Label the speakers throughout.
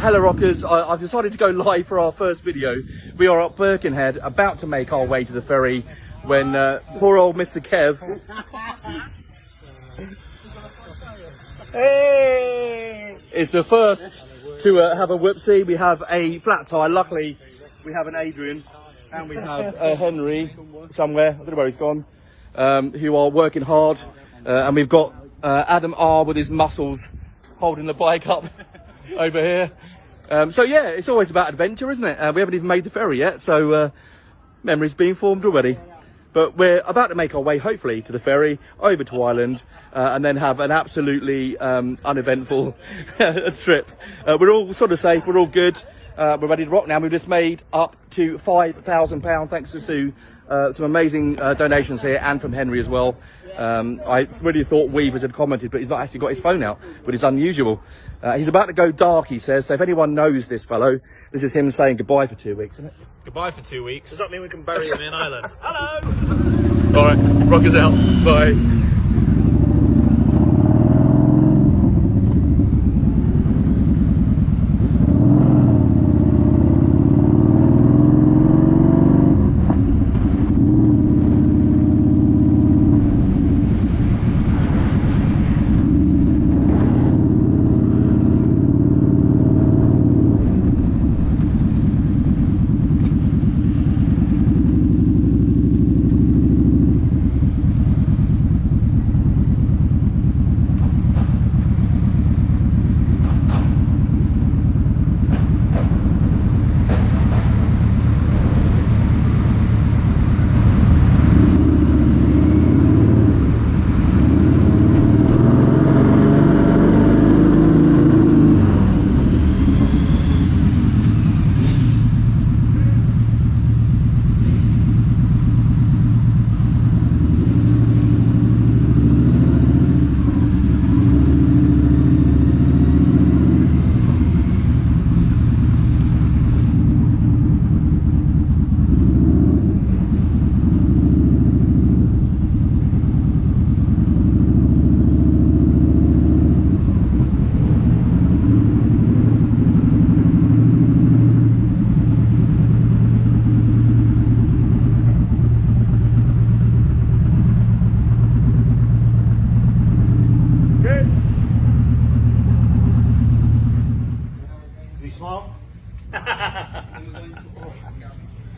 Speaker 1: Hello Rockers, I've decided to go live for our first video. We are up Birkenhead, about to make our way to the ferry when poor old Mr. Kev is the first to have a whoopsie. We have a flat tire. Luckily we have an Adrian and we have a Henry somewhere, I don't know where he's gone, who are working hard, and we've got Adam R with his muscles holding the bike up over here. So yeah, it's always about adventure, isn't it? We haven't even made the ferry yet, so memories being formed already. But we're about to make our way, hopefully, to the ferry, over to Ireland, and then have an absolutely uneventful trip. We're all sort of safe, we're all good, we're ready to rock now. We've just made up to £5,000 thanks to some amazing donations here, and from Henry as well. I really thought Weavers had commented, but he's not actually got his phone out, which is unusual. He's about to go dark, he says, so if anyone knows this fellow, this is him saying goodbye for 2 weeks, isn't it?
Speaker 2: Goodbye for 2 weeks. Does that mean we can bury him in Ireland? Hello!
Speaker 1: Alright, rockers out, bye.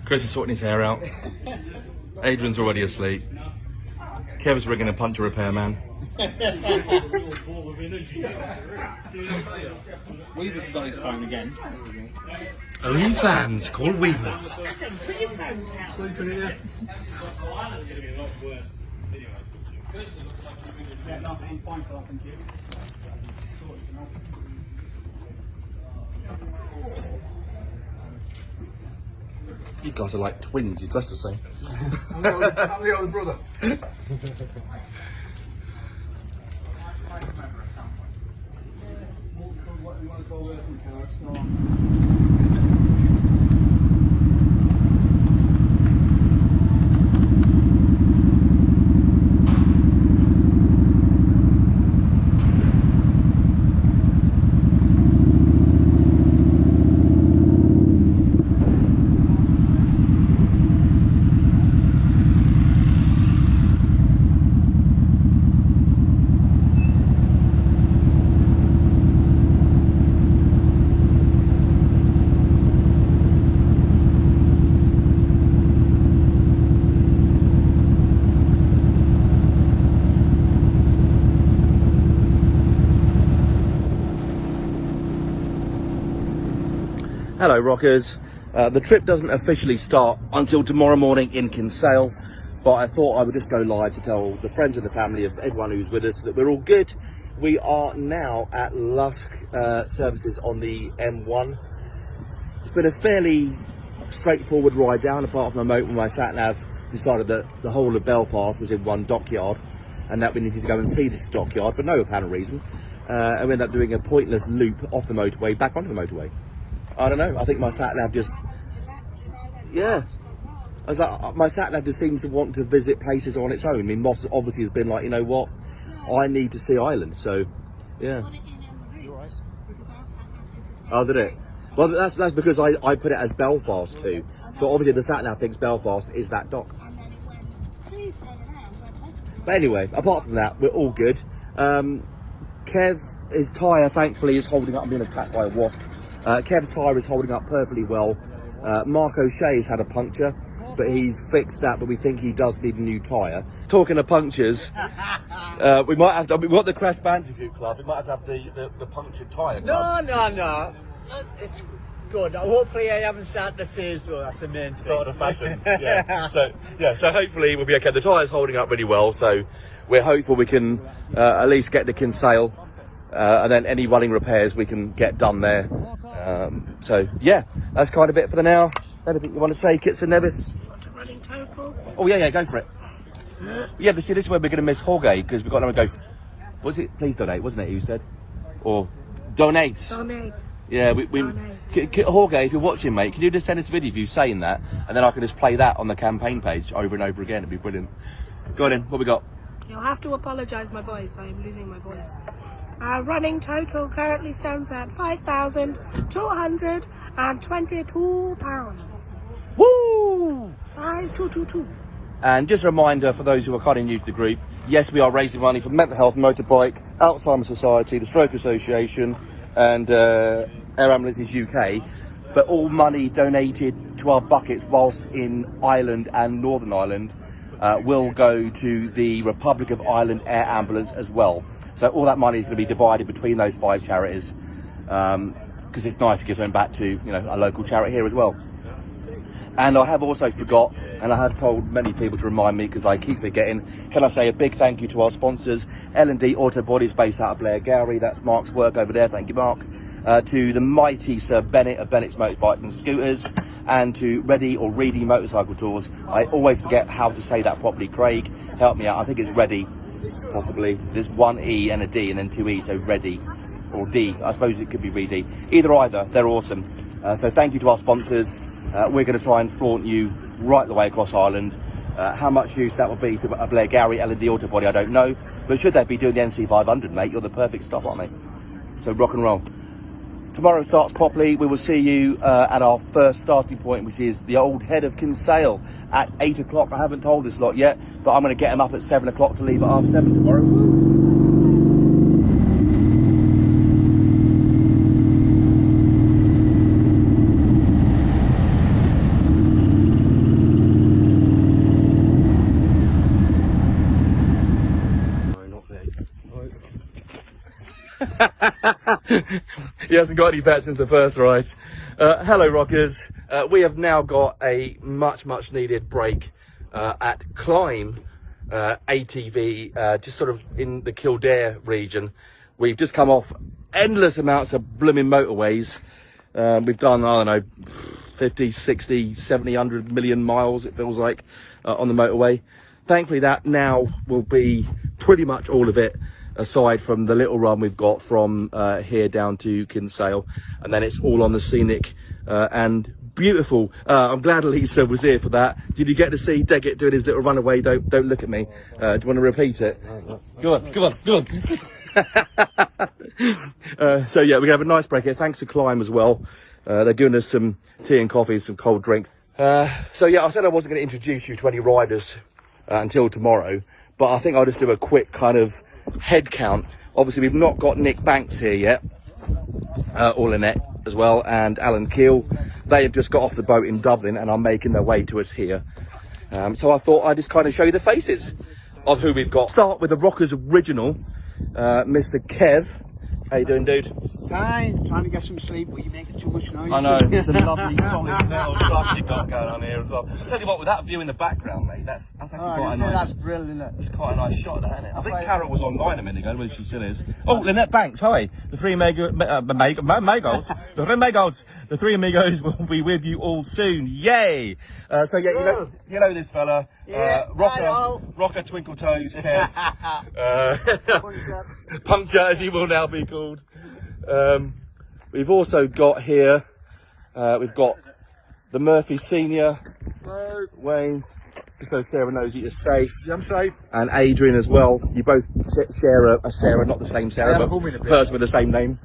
Speaker 1: Chris is sorting his hair out. Adrian's already asleep. Kev's rigging a puncher repair man.
Speaker 2: Weavers is on his phone again.
Speaker 1: Only fans call Weavers.
Speaker 2: Sleeping here.
Speaker 1: You guys are like twins, you dress the same.
Speaker 3: I'm the older brother.
Speaker 1: Hello Rockers, the trip doesn't officially start until tomorrow morning in Kinsale, but I thought I would just go live to tell the friends and the family of everyone who's with us that we're all good. We are now at Lusk services on the M1. It's been a fairly straightforward ride down, apart from a moment when my sat-nav decided that the whole of Belfast was in one dockyard and that we needed to go and see this dockyard for no apparent reason, and we ended up doing a pointless loop off the motorway back onto the motorway. I don't know, I think my sat-nav just, yeah. I was like, my sat-nav just seems to want to visit places on its own. I mean, Moss obviously has been like, you know what, I need to see Ireland, so, yeah. Oh, did it? Well, that's because I put it as Belfast too. So obviously the sat nav thinks Belfast is that dock.
Speaker 4: And then it went, please turn around, went Leicester.
Speaker 1: But anyway, apart from that, we're all good. Kev, his tyre, thankfully, is holding up. I'm being attacked by a wasp. Kev's tyre is holding up perfectly well. Mark O'Shea's had a puncture, but he's fixed that, but we think he does need a new tyre. Talking of punctures, we might have to, we've got the Crash Bandicoot Club, we might have to have the punctured tyre club.
Speaker 5: No. It's good. Hopefully I haven't started the phase though, that's the main thing.
Speaker 1: Sort of fashion, yeah. So hopefully we'll be okay. The tyre's holding up really well, so we're hopeful we can at least get to Kinsale, and then any running repairs we can get done there. So yeah, that's kind of it for the now. Anything you want to say, Kits and Nevis?
Speaker 4: Want a running total?
Speaker 1: Oh yeah, go for it. Yeah, but see, this is where we're going to miss Jorge, because we've got to go, was it, please donate, wasn't it, you said? Or donate.
Speaker 4: Donate.
Speaker 1: Yeah, we
Speaker 4: Donate.
Speaker 1: Jorge, if you're watching, mate, can you just send us a video of you saying that, and then I can just play that on the campaign page over and over again? It'd be brilliant. Go on in, what we got?
Speaker 4: You'll have to apologise my voice, I'm losing my voice. Our running total currently stands at £5,222.
Speaker 1: Woo!
Speaker 4: 5222.
Speaker 1: And just a reminder for those who are kind of new to the group, yes, we are raising money for Mental Health, Motorbike, Alzheimer Society, the Stroke Association, and Air Ambulances UK, but all money donated to our buckets whilst in Ireland and Northern Ireland will go to the Republic of Ireland Air Ambulance as well. So all that money is going to be divided between those 5 charities, because it's nice to give them back to, you know, a local charity here as well. And I have also forgot, and I have told many people to remind me because I keep forgetting, can I say a big thank you to our sponsors, L&D Auto Bodies based out of Blair Gowrie, that's Mark's work over there, thank you Mark, to the mighty Sir Bennett of Bennett's Motorbike and Scooters, and to Ready or Reedy Motorcycle Tours. I always forget how to say that properly. Craig, help me out, I think it's Ready, possibly. There's 1 E and a D and then 2 E, so Ready, or D, I suppose it could be Reedy. Either, they're awesome. So thank you to our sponsors. We're going to try and flaunt you right the way across Ireland. How much use that will be to a Blair Gowrie L&D auto body, I don't know. But should they be doing the NC 500, mate, you're the perfect stuff, aren't they? So rock and roll. Tomorrow starts properly. We will see you at our first starting point, which is the old head of Kinsale at 8 o'clock. I haven't told this lot yet, but I'm going to get them up at 7 o'clock to leave at 7:30 tomorrow. Woo! He hasn't got any bets since the first ride. Hello rockers, we have now got a much needed break at Climb ATV, just sort of in the Kildare region. We've just come off endless amounts of blooming motorways. We've done, I don't know, 50, 60, 70, 100 million miles it feels like on the motorway. Thankfully that now will be pretty much all of it, aside from the little run we've got from here down to Kinsale, and then it's all on the scenic and beautiful. I'm glad Lisa was here for that. Did you get to see Deggett doing his little runaway? Don't look at me. Do you want to repeat it? Go on. So yeah, we're gonna have a nice break here. Thanks to Climb as well. They're giving us some tea and coffee, some cold drinks. So yeah, I said I wasn't going to introduce you to any riders until tomorrow, but I think I'll just do a quick kind of head count. Obviously we've not got Nick Banks here yet, or Lynette as well, and Alan Keel. They have just got off the boat in Dublin and are making their way to us here. So I thought I'd just kind of show you the faces of who we've got. Start with the Rockers original, Mr. Kev. How you doing, dude?
Speaker 5: Fine, trying to get some sleep, but you're making too much noise.
Speaker 1: I know, it's a lovely solid metal truck you've got going on here as well. I'll tell you what, with that view in the background, mate, that's actually quite a nice...
Speaker 5: That's brilliant, isn't it?
Speaker 1: It's quite a nice shot, isn't it? I think Carol was online a minute ago, well she still is. Oh, Lynette Banks, hi. The three amigos will be with you all soon. Yay! So yeah, you know this fella.
Speaker 5: Yeah,
Speaker 1: Rocker Twinkle Toes, Kev. Puncture, as he will now be called. We've also got here, we've got the Murphy Senior, Wayne, just so Sarah knows you're safe.
Speaker 3: Yeah, I'm safe.
Speaker 1: And Adrian as well. You both share a Sarah, not the same Sarah, but a person with the same name.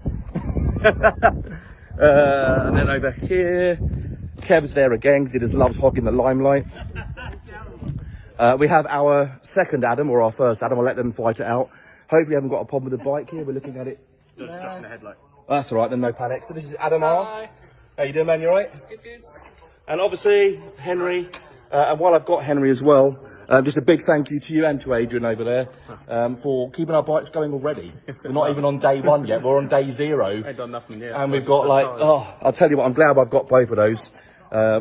Speaker 1: And then over here, Kev's there again because he just loves hogging the limelight. We have our second Adam, or our first Adam. I'll let them fight it out. Hopefully we haven't got a problem with the bike here. We're looking at it.
Speaker 2: Just in the headlight.
Speaker 1: That's all right, then no panic. So this is Adam R.
Speaker 4: Hi.
Speaker 1: How you doing, man? You all right? Good. And obviously, Henry. And while I've got Henry as well, just a big thank you to you and to Adrian over there for keeping our bikes going already. We're not even on day 1 yet. We're on day 0.
Speaker 2: Ain't done nothing yet.
Speaker 1: And we've got like, oh, I'll tell you what, I'm glad I've got both of those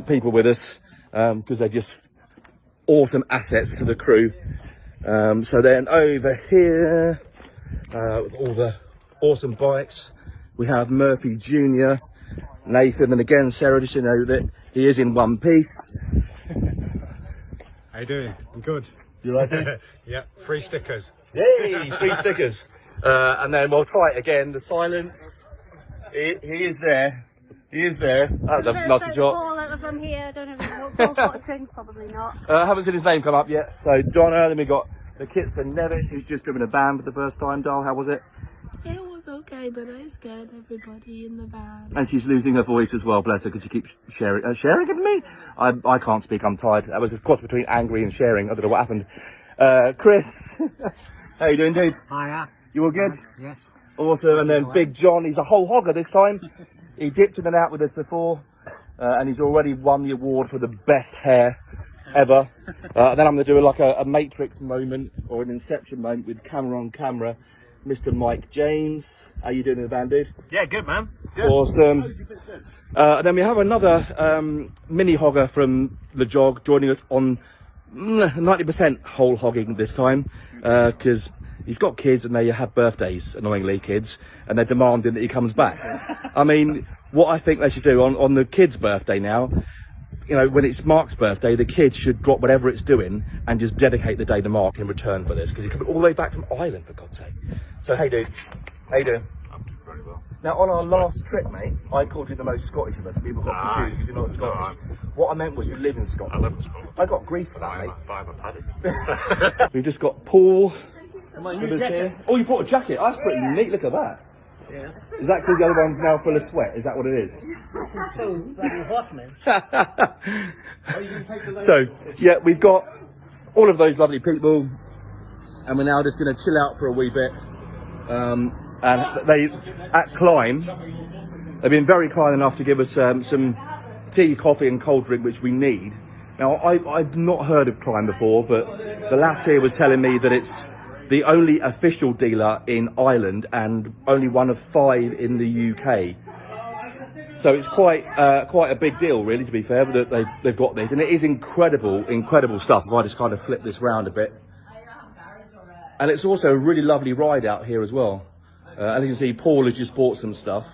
Speaker 1: people with us because they're just awesome assets to the crew. So then over here, with all the awesome bikes, we have Murphy Jr., Nathan, and again, Sarah, just to know that he is in one piece.
Speaker 6: How you doing? I'm good.
Speaker 1: You like it?
Speaker 6: Yeah, free stickers.
Speaker 1: Yay, 3 stickers. And then we'll try it again. The silence. He is there. He is there. That was a nasty shot.
Speaker 7: Paul out of from here. I don't know if watching. Probably not.
Speaker 1: I haven't seen his name come up yet. So Donna, then we got the Kits and Nevis, who's just driven a van for the first time. Dal, how was it?
Speaker 4: It was okay, but I scared everybody in the van.
Speaker 1: And she's losing her voice as well, bless her, because she keeps sharing it with me. I can't speak, I'm tired. That was a cross between angry and sharing. I don't know what happened. Chris, how you doing, dude?
Speaker 5: Hiya.
Speaker 1: You all good?
Speaker 5: Yes.
Speaker 1: Awesome. And then Big John, he's a whole hogger this time. He dipped in and out with us before, and he's already won the award for the best hair ever. Then I'm going to do like a Matrix moment or an Inception moment with camera on camera. Mr. Mike Jaimes, how you doing in the van, dude?
Speaker 2: Yeah, good, man. Good.
Speaker 1: Awesome. And then we have another mini hogger from the jog joining us on 90% whole hogging this time because he's got kids and they have birthdays, annoyingly, kids, and they're demanding that he comes back. I mean, what I think they should do on the kid's birthday now, you know, when it's Mark's birthday, the kids should drop whatever it's doing and just dedicate the day to Mark in return for this because he's coming all the way back from Ireland, for God's sake. So, hey, dude. How you doing?
Speaker 2: I'm doing very well.
Speaker 1: Now, on our last trip, mate, I called you the most Scottish of us. People got confused because you're not Scottish. What I meant was you live in Scotland.
Speaker 2: I live in Scotland.
Speaker 1: I got grief for that, mate.
Speaker 2: I'm a paddy.
Speaker 1: We've just got Paul with us here. Oh, you brought a jacket. That's pretty neat. Look at that.
Speaker 5: Yeah.
Speaker 1: Is that because the other one's now full of sweat? Is that what it is?
Speaker 5: So bloody hot, man.
Speaker 1: So, yeah, we've got all of those lovely people, and we're now just going to chill out for a wee bit. And they, at Climb, they've been very kind enough to give us some tea, coffee, and cold drink, which we need. Now, I've not heard of Climb before, but the lass here was telling me that it's the only official dealer in Ireland and only one of 5 in the UK. So it's quite a big deal, really, to be fair, that they've got this, and it is incredible stuff. If I just kind of flip this round a bit, and it's also a really lovely ride out here as well. As you can see, Paul has just bought some stuff.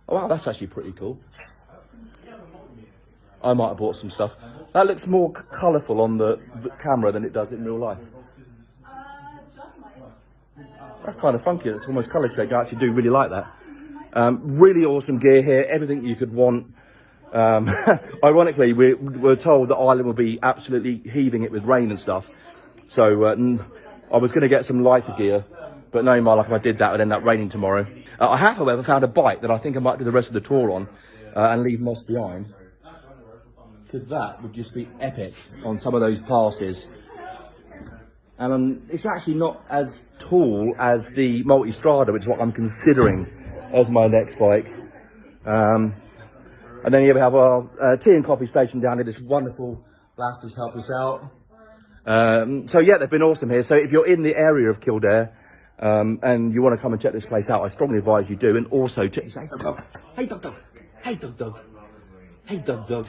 Speaker 1: Oh wow, that's actually pretty cool. I might have bought some stuff. That looks more colourful on the camera than it does in real life. That's kind of funky. It's almost colour shade. I actually do really like that. Really awesome gear here. Everything you could want. Ironically, we're told that Ireland will be absolutely heaving it with rain and stuff. So I was going to get some lighter gear, but knowing my luck, if I did that, it would end up raining tomorrow. I have, however, found a bike that I think I might do the rest of the tour on and leave Moss behind. Because that would just be epic on some of those passes. And it's actually not as tall as the Multistrada, which is what I'm considering as my next bike. And then here we have our tea and coffee station down here. This wonderful lass has helped us out. So yeah, they've been awesome here. So if you're in the area of Kildare and you want to come and check this place out, I strongly advise you do. And also check this out. Hey, Dog Dog. Hey, Dog Dog. Hey, Dog Dog.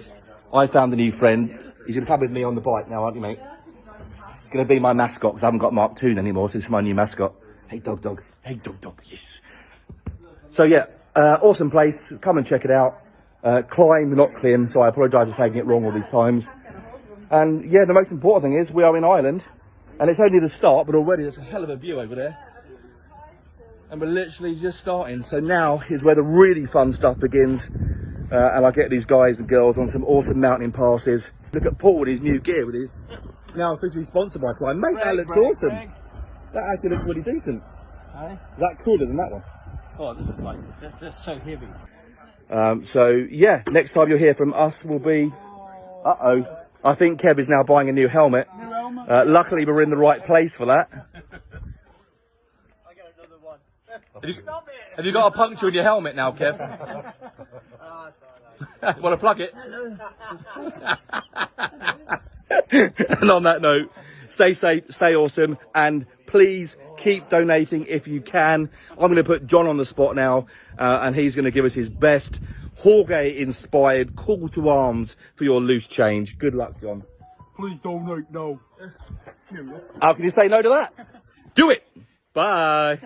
Speaker 1: I found a new friend. He's going to come with me on the bike now, aren't you, mate? Going to be my mascot because I haven't got Mark Toon anymore, so this is my new mascot. Hey, Dog Dog. Hey, Dog Dog. Yes. So yeah, awesome place. Come and check it out. Climb, not Clim, so I apologise for saying it wrong all these times. And yeah, the most important thing is we are in Ireland, and it's only the start, but already there's a hell of a view over there. And we're literally just starting. So now is where the really fun stuff begins. And I get these guys and girls on some awesome mountain passes. Look at Paul with his new gear, with his now officially sponsored by Climb. Mate, that looks awesome. That actually looks really decent. Is that cooler than that one?
Speaker 5: Oh, this is like, that's so heavy.
Speaker 1: So yeah, next time you'll hear from us will be. I think Kev is now buying a new helmet. Luckily, we're in the right place for that.
Speaker 5: I got another one.
Speaker 1: Have you got a puncture in your helmet now, Kev? Want to plug it? And on that note, stay safe, stay awesome, and please keep donating if you can. I'm going to put John on the spot now, and he's going to give us his best Jorge-inspired call to arms for your loose change. Good luck, John.
Speaker 3: Please donate, no.
Speaker 1: How can you say no to that? Do it! Bye!